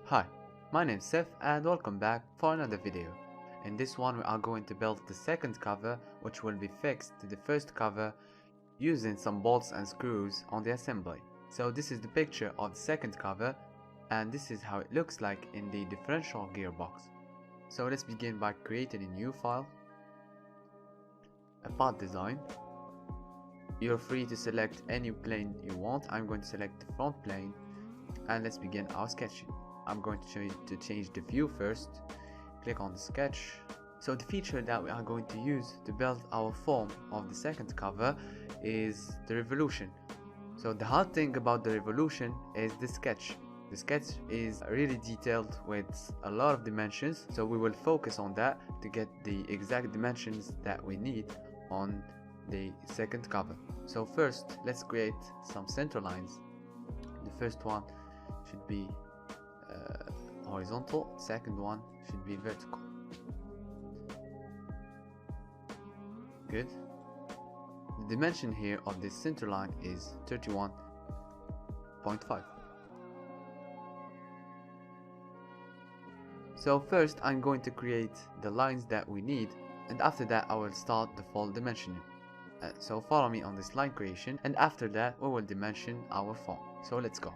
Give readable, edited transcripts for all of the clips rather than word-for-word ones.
Hi, my name is Seth and welcome back for another video. In this one we are going to build the second cover, which will be fixed to the first cover using some bolts and screws on the assembly. So this is the picture of the second cover and this is how it looks like in the differential gearbox. So let's begin by creating a new file, a part design. You're free to select any plane you want. I'm going to select the front plane and let's begin our sketching. I'm going to change the view first. Click on the sketch. So the feature that we are going to use to build our form of the second cover is the revolution. So the hard thing about the revolution is the sketch. The sketch is really detailed with a lot of dimensions, so we will focus on that to get the exact dimensions that we need on the second cover. So first let's create some center lines. The first one should be horizontal, second one should be vertical. Good. The dimension here of this center line is 31.5. So first I'm going to create the lines that we need, and after that I will start the full dimensioning. So follow me on this line creation, and after that we will dimension our form. So let's go.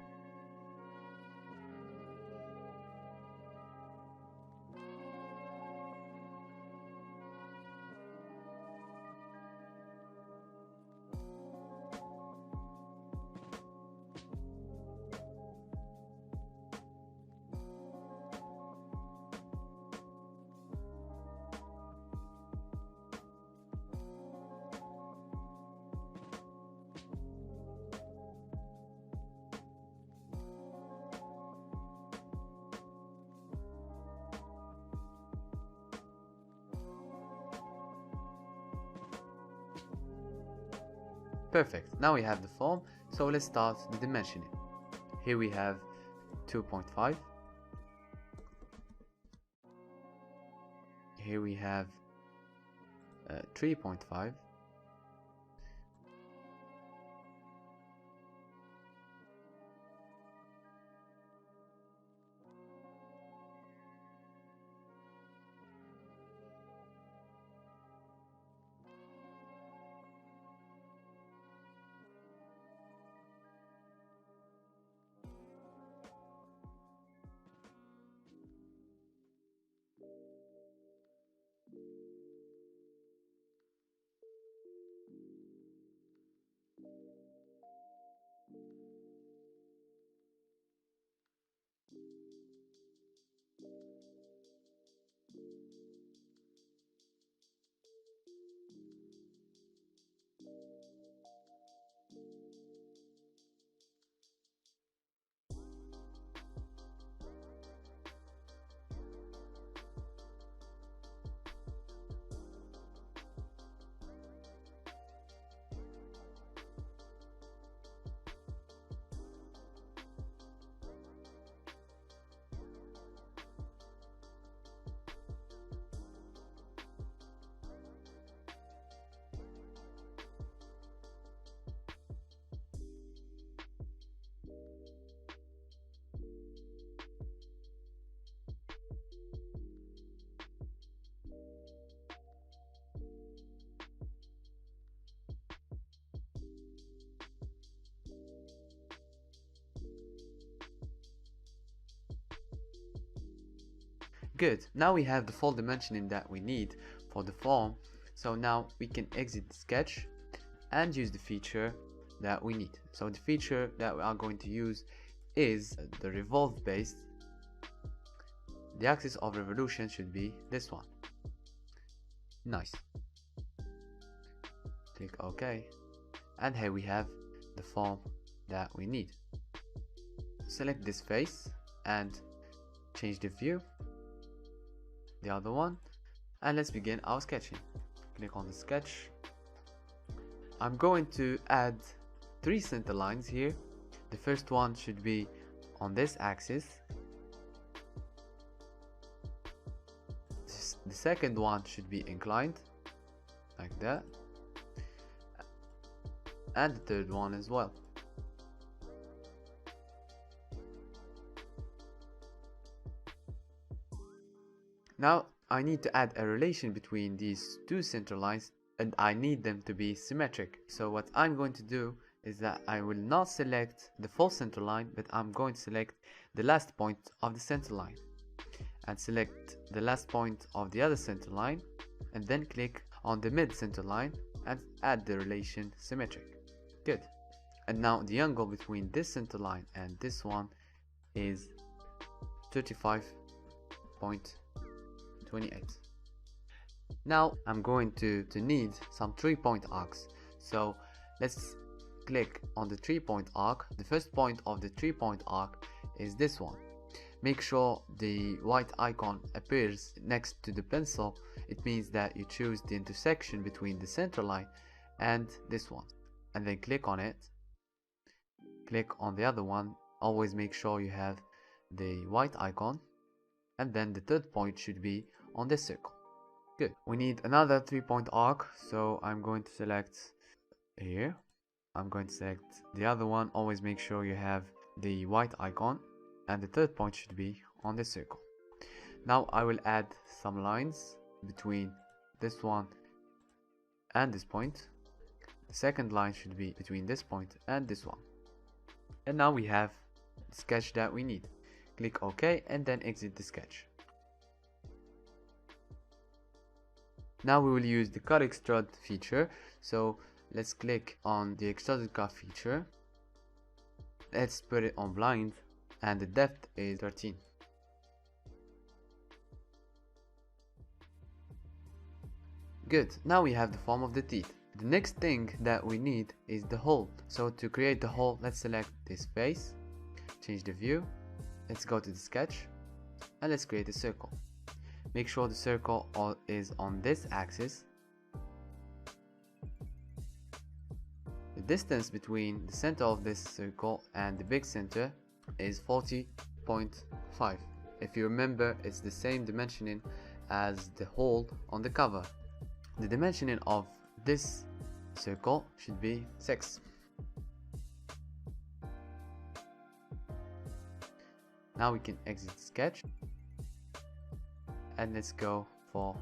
Perfect, now we have the form, so let's start the dimensioning. Here we have 2.5. Here we have 3.5. Good, now we have the full dimensioning that we need for the form, so now we can exit the sketch and use the feature that we need. So the feature that we are going to use is the revolve base. The axis of revolution should be this one. Nice. Click OK, and here we have the form that we need. Select this face and change the view, the other one, and let's begin our sketching. Click on the sketch. I'm going to add 3 center lines here. The first one should be on this axis. The second one should be inclined, like that, and the third one as well. Now I need to add a relation between these two center lines, and I need them to be symmetric. So what I'm going to do is that I will not select the full center line, but I'm going to select the last point of the center line and select the last point of the other center line, and then click on the mid center line and add the relation symmetric. Good. And now the angle between this center line and this one is 35.28. Now I'm going to need some 3-point arcs. So let's click on the 3-point arc. The first point of the 3-point arc is this one. Make sure the white icon appears next to the pencil. It means that you choose the intersection between the center line and this one, and then click on it. Click on the other one. Always make sure you have the white icon, and then the third point should be on this circle. Good. We need another 3-point arc, so I'm going to select here. I'm going to select the other one. Always make sure you have the white icon, and the third point should be on this circle. Now I will add some lines between this one and this point. The second line should be between this point and this one. And now we have the sketch that we need. Click OK and then exit the sketch. Now we will use the cut extrude feature. So let's click on the extruded cut feature. Let's put it on blind, and the depth is 13. Good. Now we have the form of the teeth. The next thing that we need is the hole. So to create the hole, let's select this face, change the view, let's go to the sketch, and let's create a circle. Make sure the circle is on this axis. The distance between the center of this circle and the big center is 40.5. If you remember, it's the same dimensioning as the hole on the cover. The dimensioning of this circle should be 6. Now we can exit the sketch, and let's go for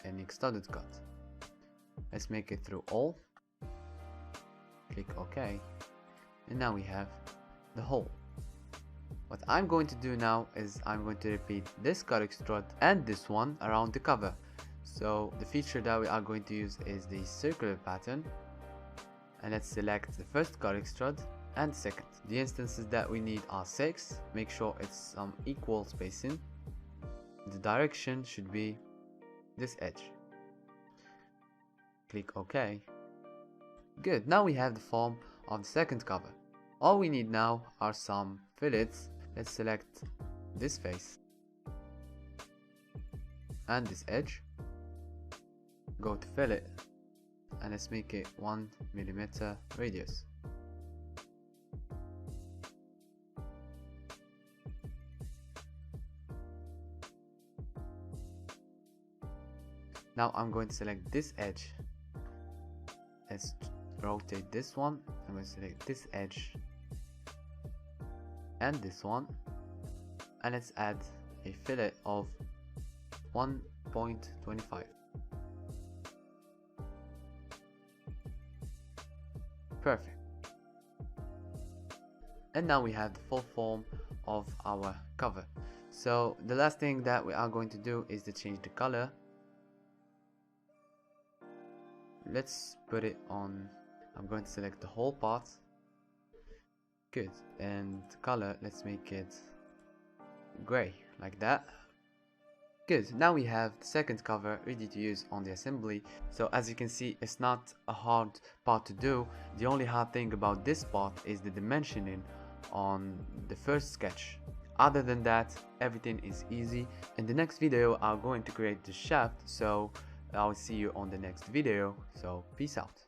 an extruded cut. Let's make it through all. Click OK, and now we have the hole. What I'm going to do now is I'm going to repeat this cut extrude and this one around the cover. So the feature that we are going to use is the circular pattern, and let's select the first cut extrude and second. The instances that we need are 6. Make sure it's some equal spacing. The direction should be this edge. Click OK. Good. Now we have the form of the second cover. All we need now are some fillets. Let's select this face and this edge. Go to fillet, and let's make it 1 mm radius. Now I'm going to select this edge. Let's rotate this one. I'm going to select this edge and this one, and let's add a fillet of 1.25. Perfect. And now we have the full form of our cover. So the last thing that we are going to do is to change the color. Let's put it on. I'm going to select the whole part. Good. And color, let's make it gray, like that. Good. Now we have the second cover ready to use on the assembly. So as you can see, it's not a hard part to do. The only hard thing about this part is the dimensioning on the first sketch. Other than that, everything is easy. In the next video, I'm going to create the shaft. So I'll see you on the next video. So peace out.